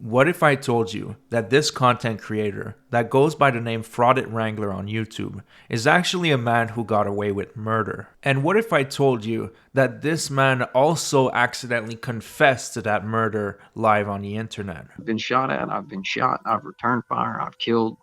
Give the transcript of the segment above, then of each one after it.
What if I told you that this content creator that goes by the name Fraudit Wrangler on YouTube is actually a man who got away with murder? And what if I told you that this man also accidentally confessed to that murder live on the internet? I've been shot at, I've been shot, I've returned fire, I've killed.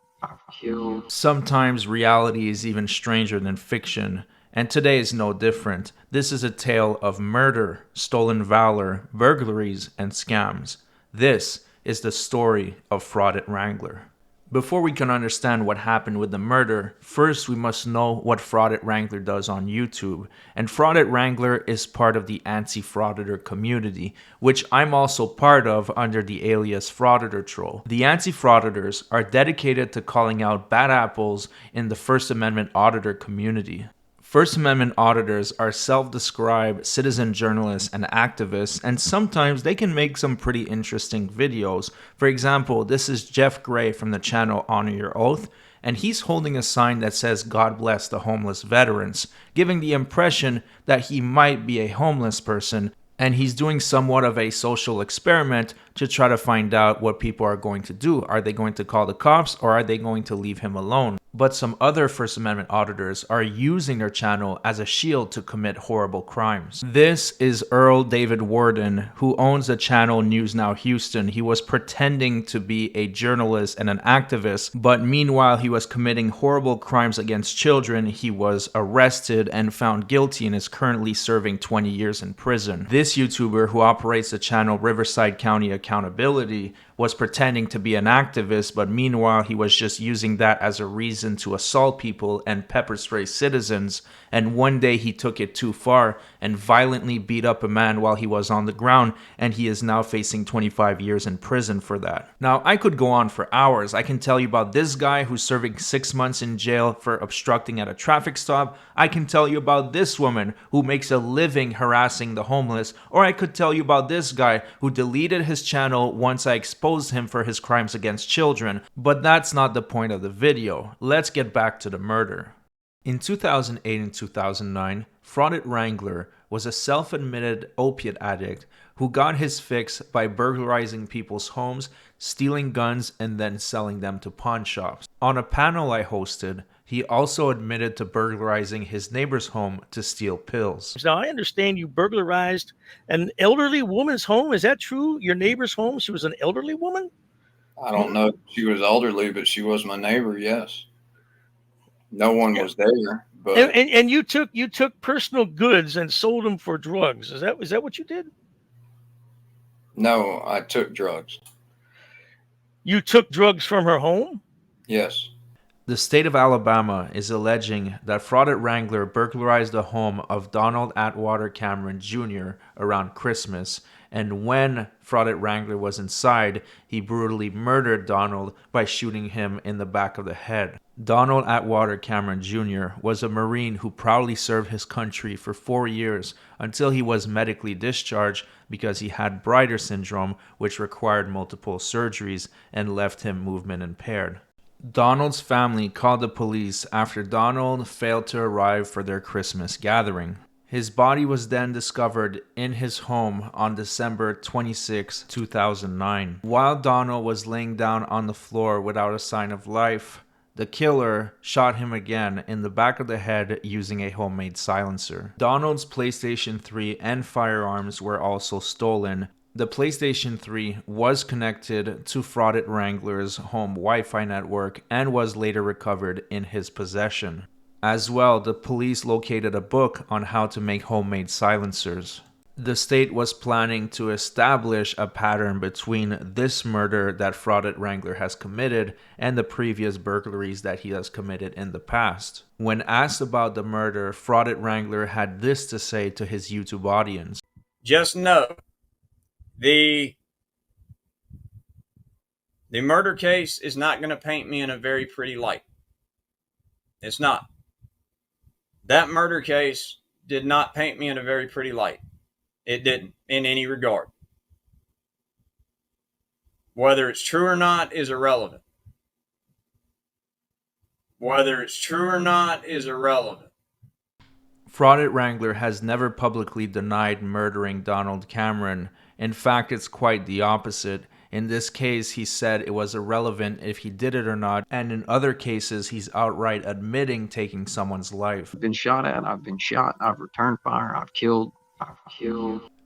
Sometimes reality is even stranger than fiction, and today is no different. This is a tale of murder, stolen valor, burglaries, and scams. This is the story of Fraudit Wrangler. Before we can understand what happened with the murder, first we must know what Fraudit Wrangler does on YouTube. And Fraudit Wrangler is part of the anti-Frauditor community, which I'm also part of under the alias Frauditor Troll. The anti-Frauditors are dedicated to calling out bad apples in the First Amendment auditor community. First Amendment auditors are self-described citizen journalists and activists, and sometimes they can make some pretty interesting videos. For example, this is Jeff Gray from the channel Honor Your Oath, and he's holding a sign that says God bless the homeless veterans, giving the impression that he might be a homeless person, and he's doing somewhat of a social experiment to try to find out what people are going to do. Are they going to call the cops, or are they going to leave him alone? But some other First Amendment auditors are using their channel as a shield to commit horrible crimes. This is Earl David Worden, who owns the channel News Now Houston. He was pretending to be a journalist and an activist, but meanwhile he was committing horrible crimes against children. He was arrested and found guilty and is currently serving 20 years in prison. This YouTuber, who operates the channel Riverside County Accountability, was pretending to be an activist, but meanwhile he was just using that as a reason to assault people and pepper spray citizens. And one day he took it too far and violently beat up a man while he was on the ground, and he is now facing 25 years in prison for that. Now, I could go on for hours. I can tell you about this guy who's serving 6 months in jail for obstructing at a traffic stop. I can tell you about this woman who makes a living harassing the homeless. Or I could tell you about this guy who deleted his channel once I exposed him for his crimes against children. But that's not the point of the video. Let's get back to the murder. In 2008 and 2009, Fraudit Wrangler was a self-admitted opiate addict who got his fix by burglarizing people's homes, stealing guns, and then selling them to pawn shops. On a panel I hosted, he also admitted to burglarizing his neighbor's home to steal pills. Now, I understand you burglarized an elderly woman's home. Is that true? Your neighbor's home? She was an elderly woman? I don't know if she was elderly, but she was my neighbor, yes. No one was there. But And you took personal goods and sold them for drugs. Is that what you did? no, I took drugs. You took drugs from her home? Yes. The state of Alabama is alleging that Fraudit Wrangler burglarized the home of Donald Atwater Cameron Jr. around Christmas, and when Fraudit Wrangler was inside, he brutally murdered Donald by shooting him in the back of the head. Donald Atwater Cameron Jr. was a Marine who proudly served his country for 4 years until he was medically discharged because he had Breider syndrome, which required multiple surgeries and left him movement impaired. Donald's family called the police after Donald failed to arrive for their Christmas gathering. His body was then discovered in his home on December 26, 2009. While Donald was laying down on the floor without a sign of life, the killer shot him again in the back of the head using a homemade silencer. Donald's PlayStation 3 and firearms were also stolen. The PlayStation 3 was connected to Fraudit Wrangler's home Wi-Fi network and was later recovered in his possession. As well, the police located a book on how to make homemade silencers. The state was planning to establish a pattern between this murder that Fraudit Wrangler has committed and the previous burglaries that he has committed in the past. When asked about the murder, Fraudit Wrangler had this to say to his YouTube audience. Just know the murder case is not going to paint me in a very pretty light. It's not. That murder case did not paint me in a very pretty light. It didn't, in any regard. Whether it's true or not is irrelevant. Whether it's true or not is irrelevant. Fraudit Wrangler has never publicly denied murdering Donald Cameron. In fact, it's quite the opposite. In this case, he said it was irrelevant if he did it or not, and in other cases, he's outright admitting taking someone's life. I've been shot at, I've been shot, I've returned fire, I've killed.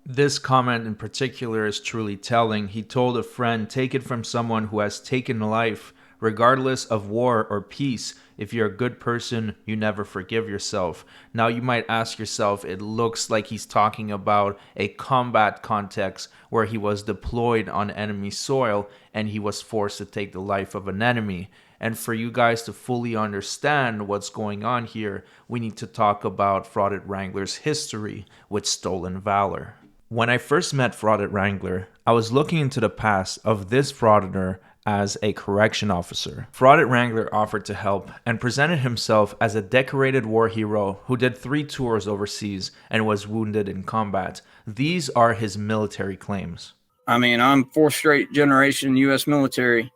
This comment in particular is truly telling. He told a friend, take it from someone who has taken life. Regardless of war or peace, if you're a good person, you never forgive yourself. Now you might ask yourself, it looks like he's talking about a combat context where he was deployed on enemy soil and he was forced to take the life of an enemy. And for you guys to fully understand what's going on here, we need to talk about Fraudit Wrangler's history with stolen valor. When I first met Fraudit Wrangler, I was looking into the past of this frauditor as a correction officer. Fraudit Wrangler offered to help and presented himself as a decorated war hero who did 3 tours overseas and was wounded in combat. These are his military claims. I mean, I'm 4th straight generation U.S. military,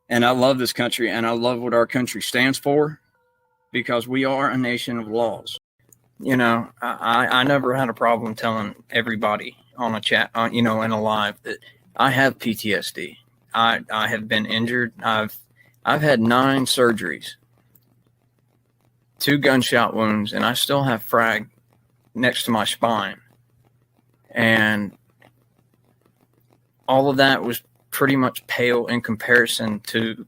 and I love this country, and I love what our country stands for, because we are a nation of laws. You know, I never had a problem telling everybody on a chat, you know, in a live, that I have PTSD. I have been injured. I've had 9 surgeries, 2 gunshot wounds, and I still have frag next to my spine. And all of that was pretty much pale in comparison to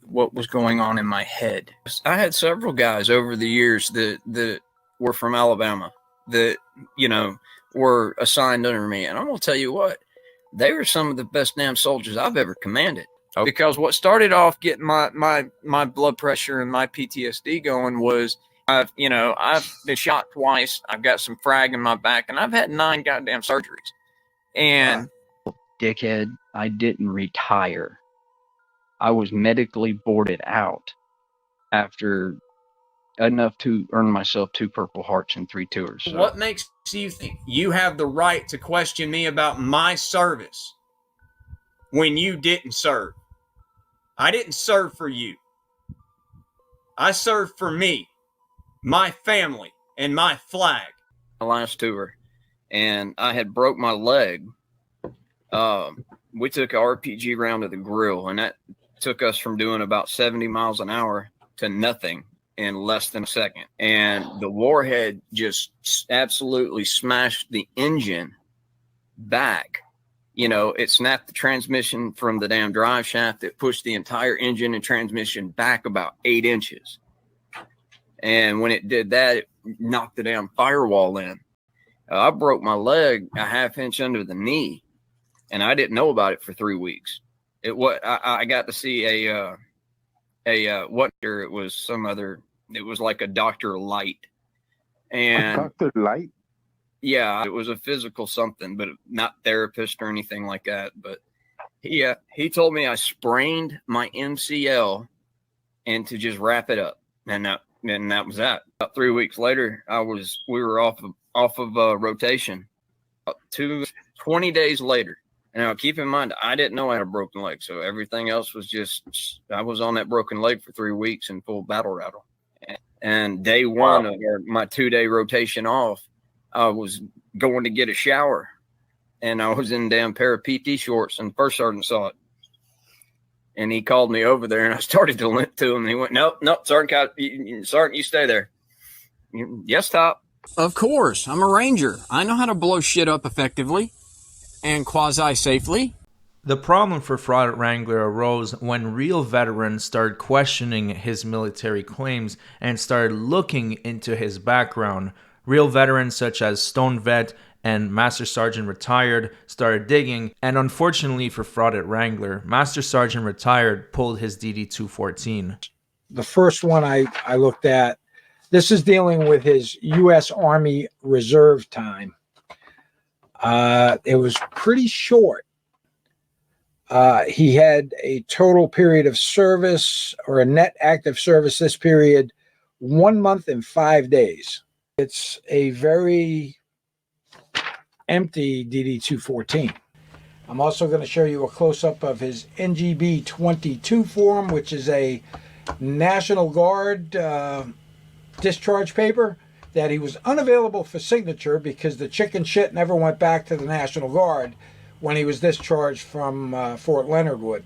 what was going on in my head. I had several guys over the years that were from Alabama that, you know, were assigned under me. And I'm going to tell you what, they were some of the best damn soldiers I've ever commanded. Okay. Because what started off getting my blood pressure and my PTSD going was, I've been shot twice. I've got some frag in my back, and I've had 9 goddamn surgeries. And Dickhead, I didn't retire. I was medically boarded out after enough to earn myself 2 Purple Hearts and 3 tours. So. What makes you think you have the right to question me about my service when you didn't serve? I didn't serve for you. I served for me, my family, and my flag. My last tour, and I had broke my leg. We took an RPG round to the grill, and that took us from doing about 70 miles an hour to nothing in less than a second. And the warhead just absolutely smashed the engine back. You know, it snapped the transmission from the damn drive shaft. It pushed the entire engine and transmission back about 8 inches. And when it did that, it knocked the damn firewall in. I broke my leg a half inch under the knee, and I didn't know about it for 3 weeks. I got to see it was some other, it was like a Dr. Light. And Dr. Light? Yeah, it was a physical something, but not therapist or anything like that. But he told me I sprained my MCL and to just wrap it up. And that was that. About 3 weeks later, we were off of rotation. 20 days later. Now, keep in mind, I didn't know I had a broken leg, so everything else was just, I was on that broken leg for 3 weeks in full battle rattle. And day one of my 2-day rotation off, I was going to get a shower, and I was in a damn pair of PT shorts, and the first sergeant saw it. And he called me over there, and I started to limp to him, and he went, nope, Sergeant, you stay there. Yes, Top. Of course, I'm a ranger. I know how to blow shit up effectively and quasi-safely. The problem for Fraudit Wrangler arose when real veterans started questioning his military claims and started looking into his background. Real veterans such as Stone Vet and Master Sergeant Retired started digging, and unfortunately for Fraudit Wrangler, Master Sergeant Retired pulled his DD-214. The first one I looked at, this is dealing with his U.S. Army Reserve time. It was pretty short. He had a total period of service, or a net active service this period, 1 month and 5 days. It's a very empty DD-214. I'm also going to show you a close-up of his NGB 22 form, which is a National Guard discharge paper that he was unavailable for signature because the chicken shit never went back to the National Guard when he was discharged from Fort Leonard Wood.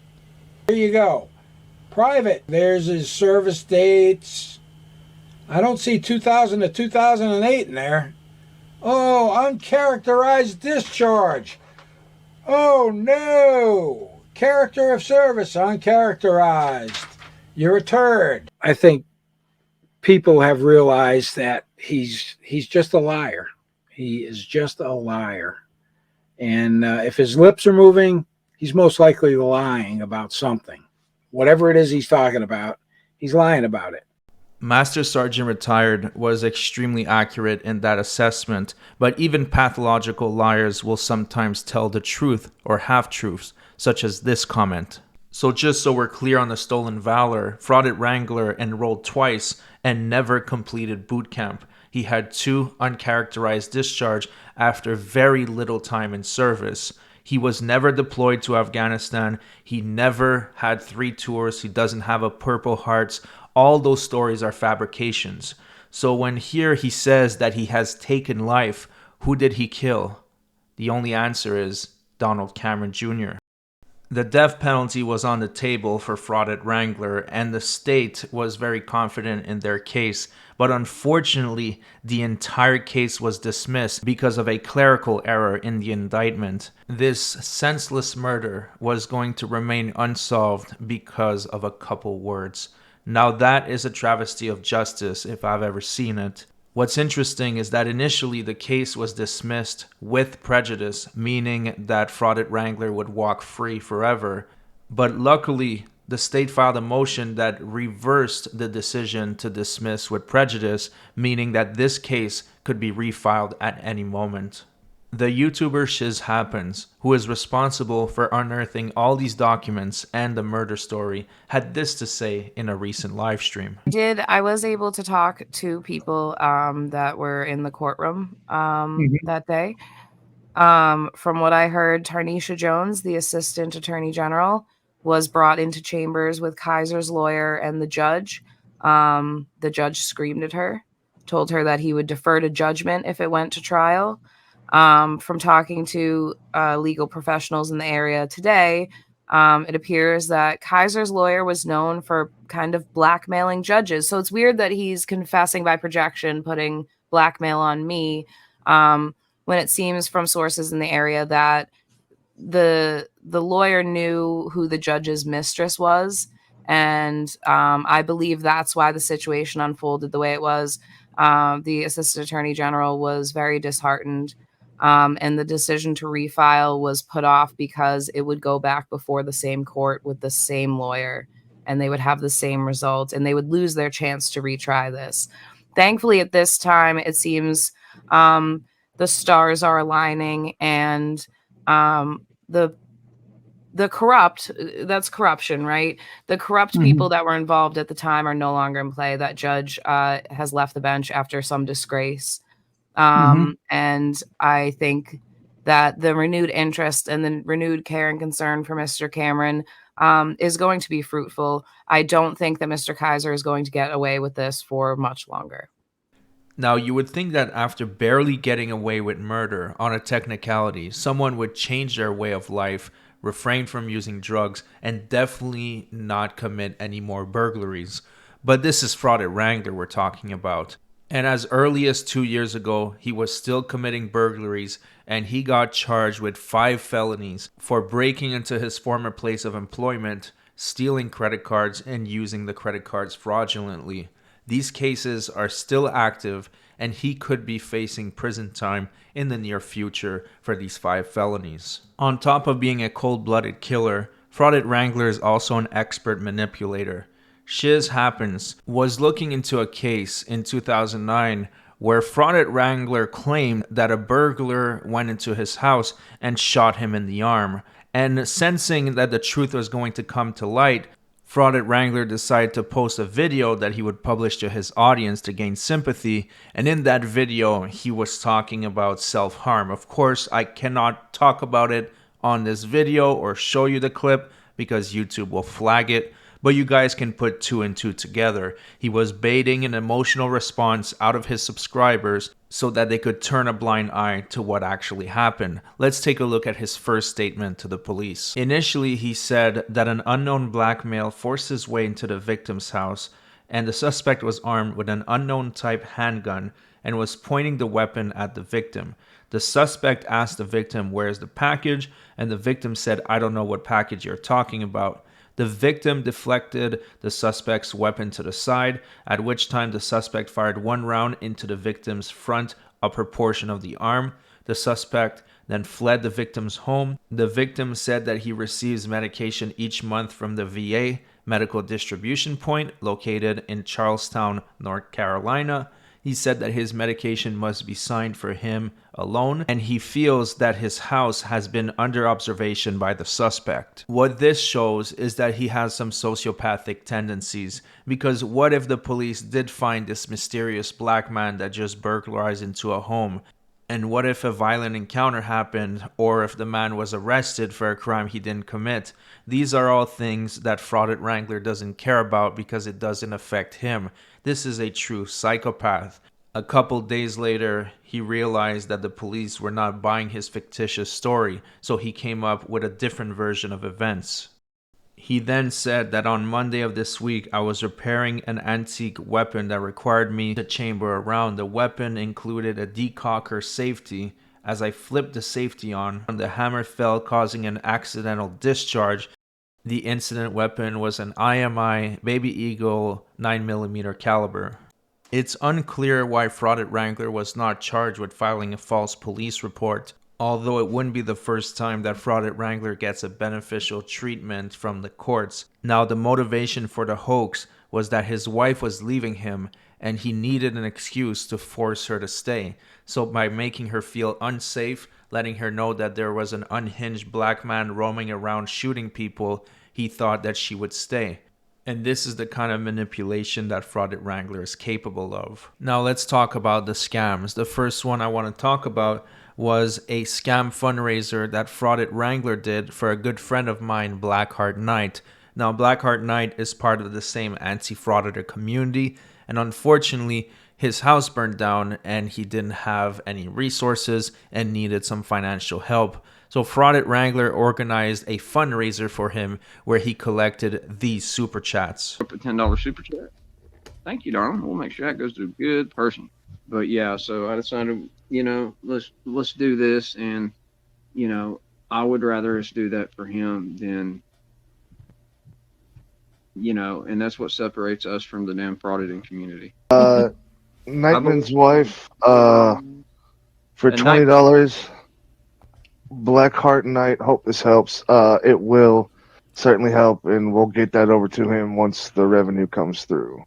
Here you go. Private. There's his service dates. I don't see 2000 to 2008 in there. Oh, uncharacterized discharge. Oh no. Character of service uncharacterized. You're a turd. I think people have realized that he's just a liar. He is just a liar. And if his lips are moving, he's most likely lying about something. Whatever it is he's talking about, he's lying about it. Master Sergeant Retired was extremely accurate in that assessment, but even pathological liars will sometimes tell the truth or half-truths, such as this comment. So just so we're clear on the stolen valor, Fraudit Wrangler enrolled twice and never completed boot camp. He had 2 uncharacterized discharge after very little time in service. He was never deployed to Afghanistan. He never had 3 tours. He doesn't have a Purple Hearts. All those stories are fabrications. So when here he says that he has taken life, who did he kill? The only answer is Donald Cameron Jr. The death penalty was on the table for Fraudit Wrangler, and the state was very confident in their case. But unfortunately, the entire case was dismissed because of a clerical error in the indictment. This senseless murder was going to remain unsolved because of a couple words. Now that is a travesty of justice if I've ever seen it. What's interesting is that initially the case was dismissed with prejudice, meaning that Fraudit Wrangler would walk free forever. But luckily, the state filed a motion that reversed the decision to dismiss with prejudice, meaning that this case could be refiled at any moment. The YouTuber Shiz Happens, who is responsible for unearthing all these documents and the murder story, had this to say in a recent live stream. I was able to talk to people that were in the courtroom that day. From what I heard, Tarnisha Jones, the Assistant Attorney General, was brought into chambers with Kaiser's lawyer and the judge. The judge screamed at her, told her that he would defer to judgment if it went to trial. From talking to legal professionals in the area today, it appears that Kaiser's lawyer was known for kind of blackmailing judges. So it's weird that he's confessing by projection, putting blackmail on me, when it seems from sources in the area that the lawyer knew who the judge's mistress was. And I believe that's why the situation unfolded the way it was. The Assistant Attorney General was very disheartened. And the decision to refile was put off because it would go back before the same court with the same lawyer, and they would have the same result, and they would lose their chance to retry this. Thankfully, at this time, it seems the stars are aligning, and the corrupt, that's corruption, right? The corrupt people that were involved at the time are no longer in play. That judge has left the bench after some disgrace. And I think that the renewed interest and the renewed care and concern for Mr. Cameron is going to be fruitful. I don't think that Mr. Kaiser is going to get away with this for much longer. Now, you would think that after barely getting away with murder on a technicality, someone would change their way of life, refrain from using drugs, and definitely not commit any more burglaries. But this is Fraudit Wrangler we're talking about. And as early as 2 years ago, he was still committing burglaries, and he got charged with 5 felonies for breaking into his former place of employment, stealing credit cards, and using the credit cards fraudulently. These cases are still active, and he could be facing prison time in the near future for these 5 felonies. On top of being a cold-blooded killer, Fraudit Wrangler is also an expert manipulator. Shiz Happens was looking into a case in 2009 where Fraudit Wrangler claimed that a burglar went into his house and shot him in the arm. And sensing that the truth was going to come to light, Fraudit Wrangler decided to post a video that he would publish to his audience to gain sympathy. And in that video, he was talking about self-harm. Of course, I cannot talk about it on this video or show you the clip because YouTube will flag it. But you guys can put 2 and 2 together. He was baiting an emotional response out of his subscribers so that they could turn a blind eye to what actually happened. Let's take a look at his first statement to the police. Initially, he said that an unknown black male forced his way into the victim's house, and the suspect was armed with an unknown type handgun and was pointing the weapon at the victim. The suspect asked the victim, "Where's the package?" and the victim said, "I don't know what package you're talking about." The victim deflected the suspect's weapon to the side, at which time the suspect fired 1 round into the victim's front upper portion of the arm. The suspect then fled the victim's home. The victim said that he receives medication each month from the VA medical distribution point located in Charlestown, North Carolina. He said that his medication must be signed for him alone, and he feels that his house has been under observation by the suspect. What this shows is that he has some sociopathic tendencies, because what if the police did find this mysterious black man that just burglarized into a home? And what if a violent encounter happened, or if the man was arrested for a crime he didn't commit? These are all things that Fraudit Wrangler doesn't care about because it doesn't affect him. This is a true psychopath. A couple days later, he realized that the police were not buying his fictitious story, so he came up with a different version of events. He then said that on Monday of this week, I was repairing an antique weapon that required me to chamber around. The weapon included a decocker safety. As I flipped the safety on, the hammer fell, causing an accidental discharge. The incident weapon was an IMI Baby Eagle 9mm caliber. It's unclear why Fraudit Wrangler was not charged with filing a false police report, although it wouldn't be the first time that Fraudit Wrangler gets a beneficial treatment from the courts. Now, the motivation for the hoax was that his wife was leaving him and he needed an excuse to force her to stay. So by making her feel unsafe, letting her know that there was an unhinged black man roaming around shooting people, he thought that she would stay. And this is the kind of manipulation that Fraudit Wrangler is capable of. Now let's talk about the scams. The first one I want to talk about was a scam fundraiser that Fraudit Wrangler did for a good friend of mine, Blackheart Knight. Now, Blackheart Knight is part of the same anti-frauditor community, and unfortunately, his house burned down and he didn't have any resources and needed some financial help. So Fraudit Wrangler organized a fundraiser for him where he collected these super chats. Up a $10 super chat. Thank you, darling. We'll make sure that goes to a good person. But yeah, so I decided, let's do this, and I would rather us do that for him than, and that's what separates us from the damn frauditing community. Nightman's wife, for $20. Blackheart Knight, hope this helps. It will certainly help, and we'll get that over to him once the revenue comes through.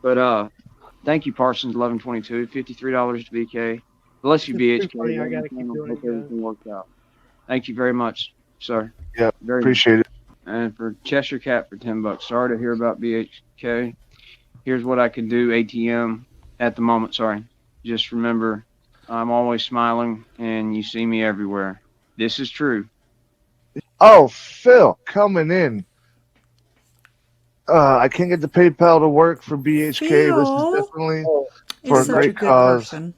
But thank you, Parsons 1122, $53 to BK. Bless you, BHK. I gotta keep doing it, everything worked out. Thank you very much, sir. Yeah, very appreciate it. And for Cheshire Cat for $10. Sorry to hear about BHK. Here's what I can do. ATM at the moment. Sorry. Just remember, I'm always smiling, and you see me everywhere. This is true. Oh, Phil, coming in. I can't get the PayPal to work for BHK. Phil This is definitely is for a such great a good cause. person.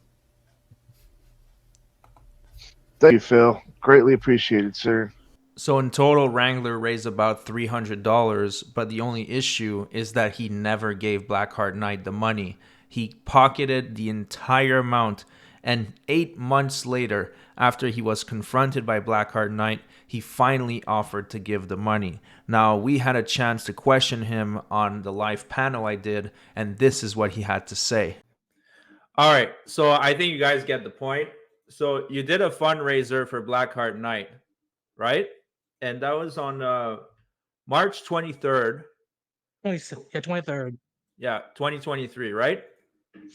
Thank you, Phil. Greatly appreciated, sir. So in total, Wrangler raised about $300, but the only issue is that he never gave Blackheart Knight the money. He pocketed the entire amount, and 8 months later, after he was confronted by Blackheart Knight, he finally offered to give the money. Now, we had a chance to question him on the live panel I did, and this is what he had to say. All right, so I think you guys get the point. So you did a fundraiser for Blackheart Knight, right? And that was on March 23rd. Yeah, 23rd. Yeah, 2023, right?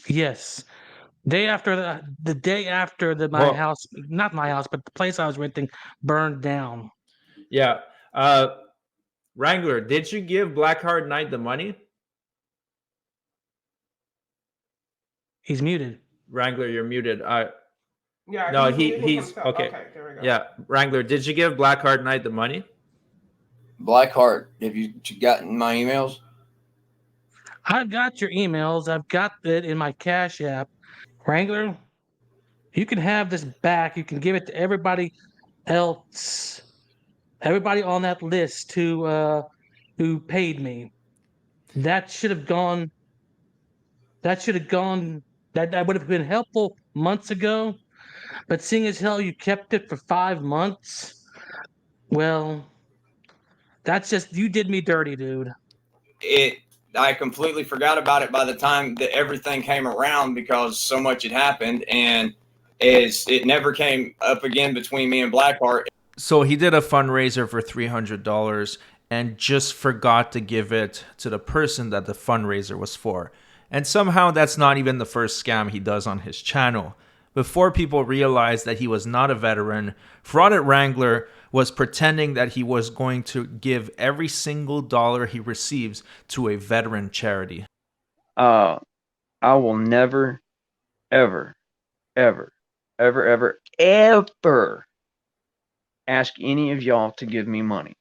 Yes. The day after my house, not my house, but the place I was renting burned down. Yeah. Wrangler, did you give Blackheart Knight the money? He's muted. Wrangler, you're muted. Yeah. No, he's okay. There we go. Yeah, Wrangler, did you give Blackheart Knight the money? Blackheart, have you gotten my emails? I've got your emails. I've got it in my Cash App. Wrangler, you can have this back. You can give it to everybody else, everybody on that list who paid me. That should have gone. That should have gone. That would have been helpful months ago. But seeing as hell you kept it for 5 months, well, that's just you did me dirty, dude. I completely forgot about it by the time that everything came around because so much had happened, and it never came up again between me and Blackheart. So he did a fundraiser for $300 and just forgot to give it to the person that the fundraiser was for. And somehow that's not even the first scam he does on his channel. Before people realized that he was not a veteran, Fraudit Wrangler was pretending that he was going to give every single dollar he receives to a veteran charity. I will never, ever, ever, ever, ever, ever ask any of y'all to give me money.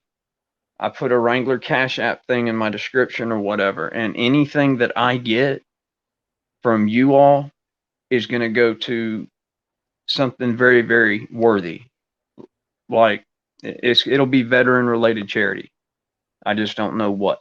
I put a Wrangler Cash App thing in my description or whatever, and anything that I get from you all is going to go to something very, very worthy. Like it'll be veteran related charity. I just don't know what.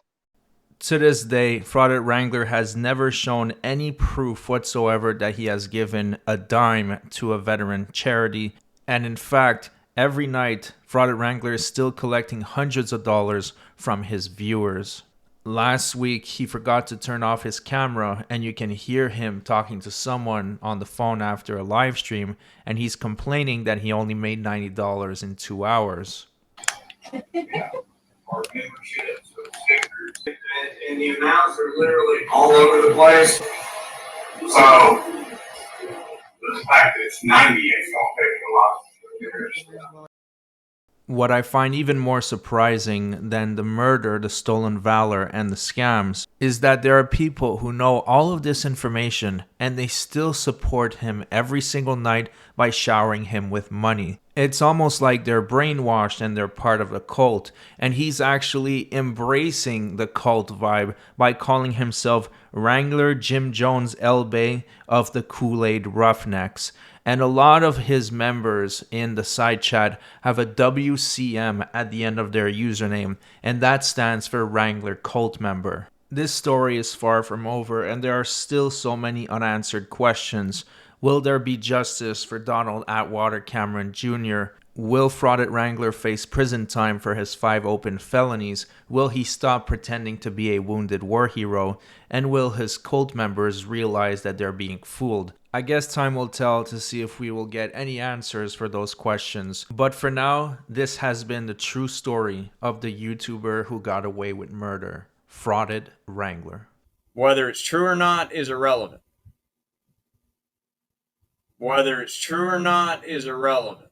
To this day, Fraudit Wrangler has never shown any proof whatsoever that he has given a dime to a veteran charity. And in fact, every night, Fraudit Wrangler is still collecting hundreds of dollars from his viewers. Last week, he forgot to turn off his camera, and you can hear him talking to someone on the phone after a live stream, and he's complaining that he only made $90 in 2 hours. And the amounts are literally all over the place. So the fact that it's 90 is going to take a lot. What I find even more surprising than the murder, the stolen valor, and the scams is that there are people who know all of this information and they still support him every single night by showering him with money. It's almost like they're brainwashed and they're part of a cult, and he's actually embracing the cult vibe by calling himself Wrangler Jim Jones Elbay of the Kool-Aid Roughnecks. And a lot of his members in the side chat have a WCM at the end of their username, and that stands for Wrangler Cult Member. This story is far from over, and there are still so many unanswered questions. Will there be justice for Donald Atwater Cameron Jr.? Will Fraudit Wrangler face prison time for his 5 open felonies? Will he stop pretending to be a wounded war hero? And will his cult members realize that they're being fooled? I guess time will tell to see if we will get any answers for those questions. But for now, this has been the true story of the YouTuber who got away with murder, Fraudit Wrangler. Whether it's true or not is irrelevant. Whether it's true or not is irrelevant.